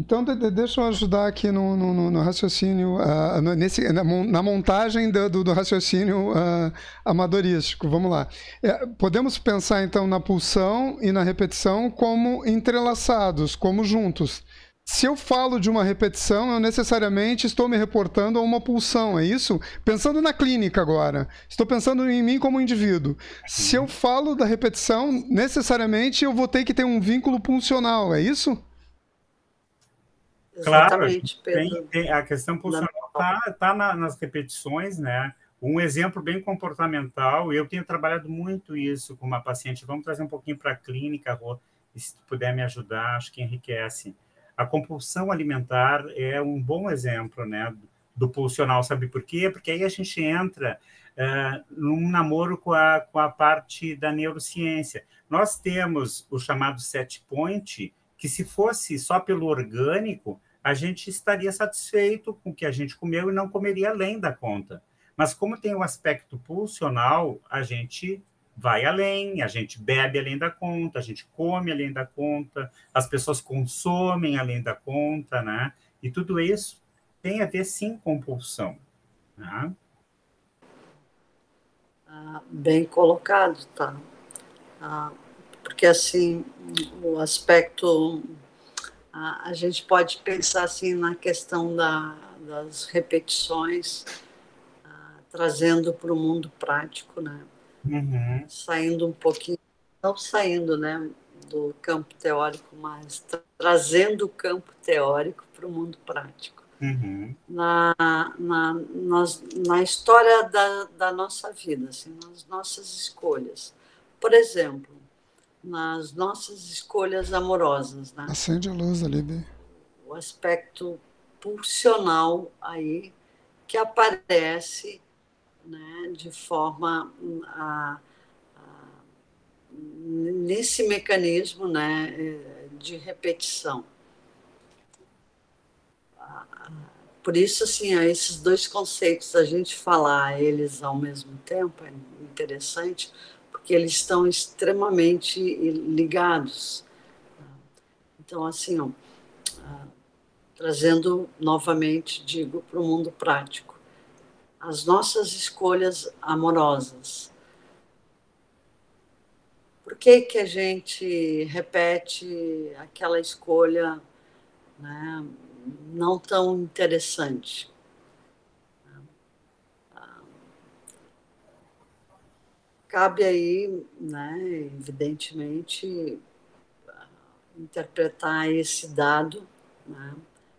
Então, deixa eu ajudar aqui no raciocínio, na montagem do raciocínio amadorístico. Vamos lá. Podemos pensar, então, na pulsão e na repetição como entrelaçados, como juntos. Se eu falo de uma repetição, eu necessariamente estou me reportando a uma pulsão, é isso? Pensando na clínica agora. Estou pensando em mim como indivíduo. Se eu falo da repetição, necessariamente eu vou ter que ter um vínculo pulsional, é isso? Claro, a gente tem a questão pulsional tá nas repetições, né? Um exemplo bem comportamental, eu tenho trabalhado muito isso com uma paciente. Vamos trazer um pouquinho para a clínica, Rô, e se tu puder me ajudar, acho que enriquece. A compulsão alimentar é um bom exemplo, né, do pulsional, sabe por quê? Porque aí a gente entra num namoro com a parte da neurociência. Nós temos o chamado set point, que se fosse só pelo orgânico, a gente estaria satisfeito com o que a gente comeu e não comeria além da conta. Mas como tem o aspecto pulsional, a gente vai além, a gente bebe além da conta, a gente come além da conta, as pessoas consomem além da conta, né? E tudo isso tem a ver, sim, com compulsão. Né? Bem colocado, tá? Porque, assim, o aspecto... A gente pode pensar, assim, na questão das repetições, trazendo para o mundo prático, né? Uhum. Saindo um pouquinho, não saindo, né, do campo teórico, mas trazendo o campo teórico para o mundo prático. Uhum. Na história da nossa vida, assim, nas nossas escolhas. Por exemplo, nas nossas escolhas amorosas, né? Acende a luz ali, Bi. O aspecto pulsional aí que aparece, né, de forma nesse mecanismo, né, de repetição. Por isso, assim, esses dois conceitos, a gente falar eles ao mesmo tempo é interessante, porque eles estão extremamente ligados. Então, assim, ó, trazendo novamente, digo, para o mundo prático, as nossas escolhas amorosas. Por que a gente repete aquela escolha, né, não tão interessante? Cabe aí, né, evidentemente, interpretar esse dado, né,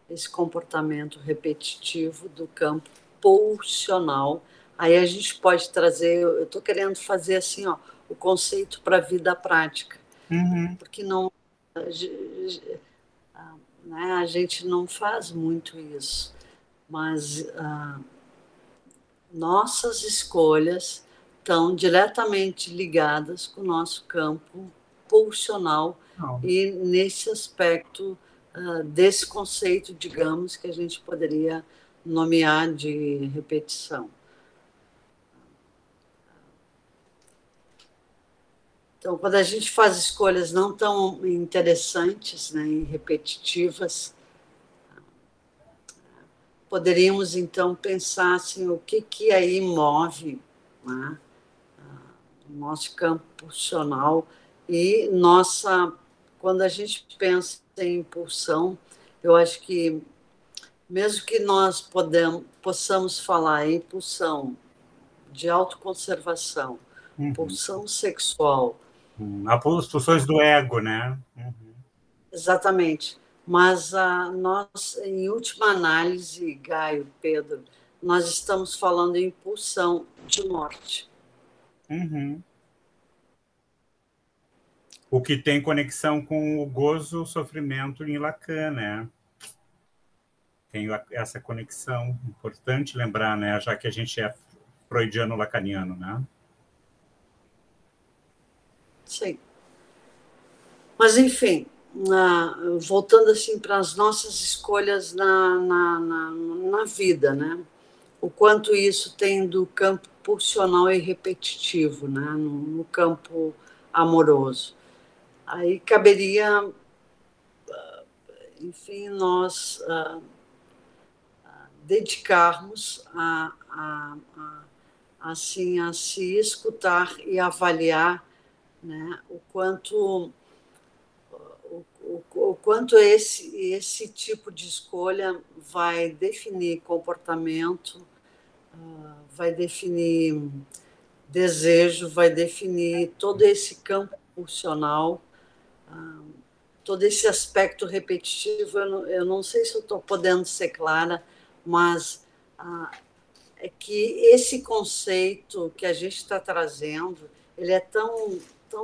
esse comportamento repetitivo do campo pulsional. Aí a gente pode trazer, eu estou querendo fazer assim, ó, o conceito para a vida prática, porque não, né, a gente não faz muito isso, mas nossas escolhas estão diretamente ligadas com o nosso campo pulsional e nesse aspecto desse conceito, digamos, que a gente poderia nomear de repetição. Então, quando a gente faz escolhas não tão interessantes, né, e repetitivas, poderíamos, então, pensar assim, o que aí move, né, o nosso campo pulsional e quando a gente pensa em impulsão, eu acho que, mesmo que nós possamos falar em impulsão de autoconservação, pulsão sexual. As pulsões do ego, né? Exatamente. Mas nós, em última análise, Gaio, Pedro, nós estamos falando em pulsão de morte. O que tem conexão com o gozo, o sofrimento em Lacan, né? Tem essa conexão, importante lembrar, né? Já que a gente é freudiano-lacaniano, né? Sim. Mas, enfim, voltando assim para as nossas escolhas na vida, né? O quanto isso tem do campo pulsional e repetitivo, né? No campo amoroso. Aí caberia enfim, nós dedicarmos assim, a se escutar e avaliar, né, o quanto esse tipo de escolha vai definir comportamento, vai definir desejo, vai definir todo esse campo pulsional, todo esse aspecto repetitivo. Eu não sei se eu estou podendo ser clara, mas é que esse conceito que a gente está trazendo, ele é tão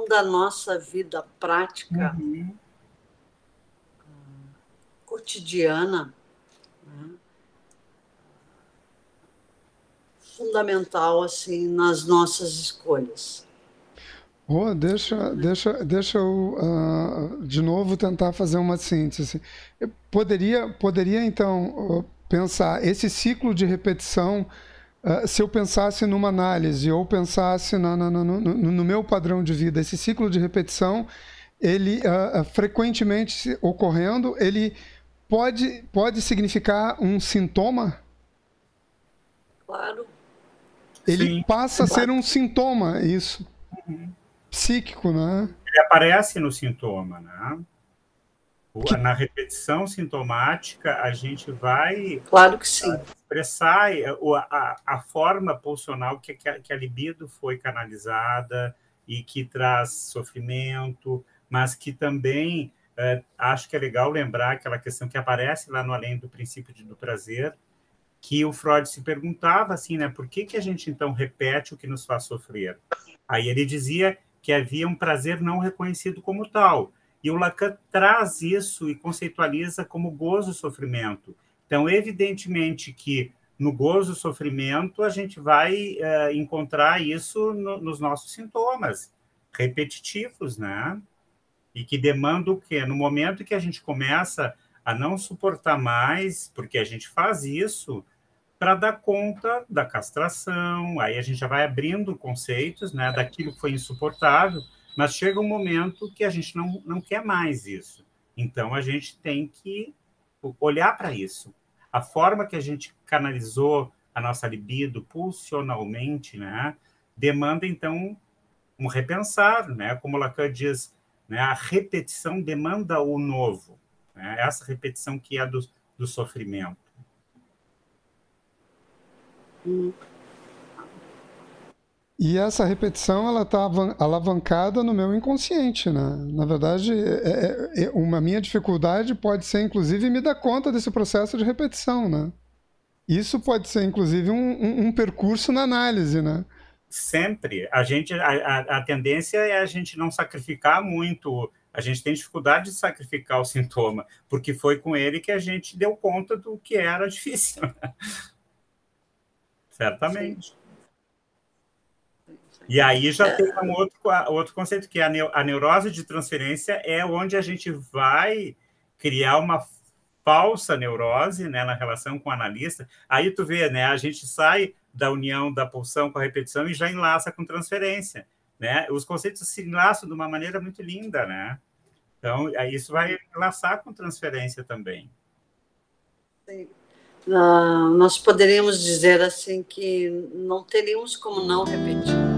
da nossa vida prática, cotidiana, né? Fundamental assim nas nossas escolhas. Deixa eu de novo tentar fazer uma síntese. Eu poderia então pensar esse ciclo de repetição, se eu pensasse numa análise ou pensasse no meu padrão de vida, esse ciclo de repetição, ele frequentemente ocorrendo, ele pode significar um sintoma? Claro. Ele Sim. passa a ser um sintoma, isso. Psíquico, né? Ele aparece no sintoma, né? Na repetição sintomática, a gente vai, claro que sim, expressar a forma pulsional que a libido foi canalizada e que traz sofrimento, mas que também acho que é legal lembrar aquela questão que aparece lá no Além do Princípio do Prazer, que o Freud se perguntava assim, né? Por que a gente então repete o que nos faz sofrer? Aí ele dizia que havia um prazer não reconhecido como tal. E o Lacan traz isso e conceitualiza como gozo-sofrimento. Então, evidentemente que no gozo-sofrimento a gente vai encontrar isso nos nossos sintomas repetitivos, né? E que demandam o quê? No momento que a gente começa a não suportar mais, porque a gente faz isso para dar conta da castração, aí a gente já vai abrindo conceitos, né, daquilo que foi insuportável, mas chega um momento que a gente não quer mais isso. Então, a gente tem que olhar para isso. A forma que a gente canalizou a nossa libido pulsionalmente, né, demanda, então, um repensar, né? Como Lacan diz, né, a repetição demanda o novo, né? Essa repetição que é do sofrimento. E essa repetição, ela está alavancada no meu inconsciente, né? Na verdade, uma minha dificuldade pode ser, inclusive, me dar conta desse processo de repetição, né? Isso pode ser, inclusive, um percurso na análise, né? Sempre. A tendência é a gente não sacrificar muito. A gente tem dificuldade de sacrificar o sintoma, porque foi com ele que a gente deu conta do que era difícil. Certamente. Sim. E aí já tem outro conceito, que é a neurose de transferência, é onde a gente vai criar uma falsa neurose, né, na relação com o analista. Aí tu vê, né, a gente sai da união da pulsão com a repetição e já enlaça com transferência, né? Os conceitos se enlaçam de uma maneira muito linda, né? Então, isso vai enlaçar com transferência também. Sim. Nós poderíamos dizer assim que não teríamos como não repetir.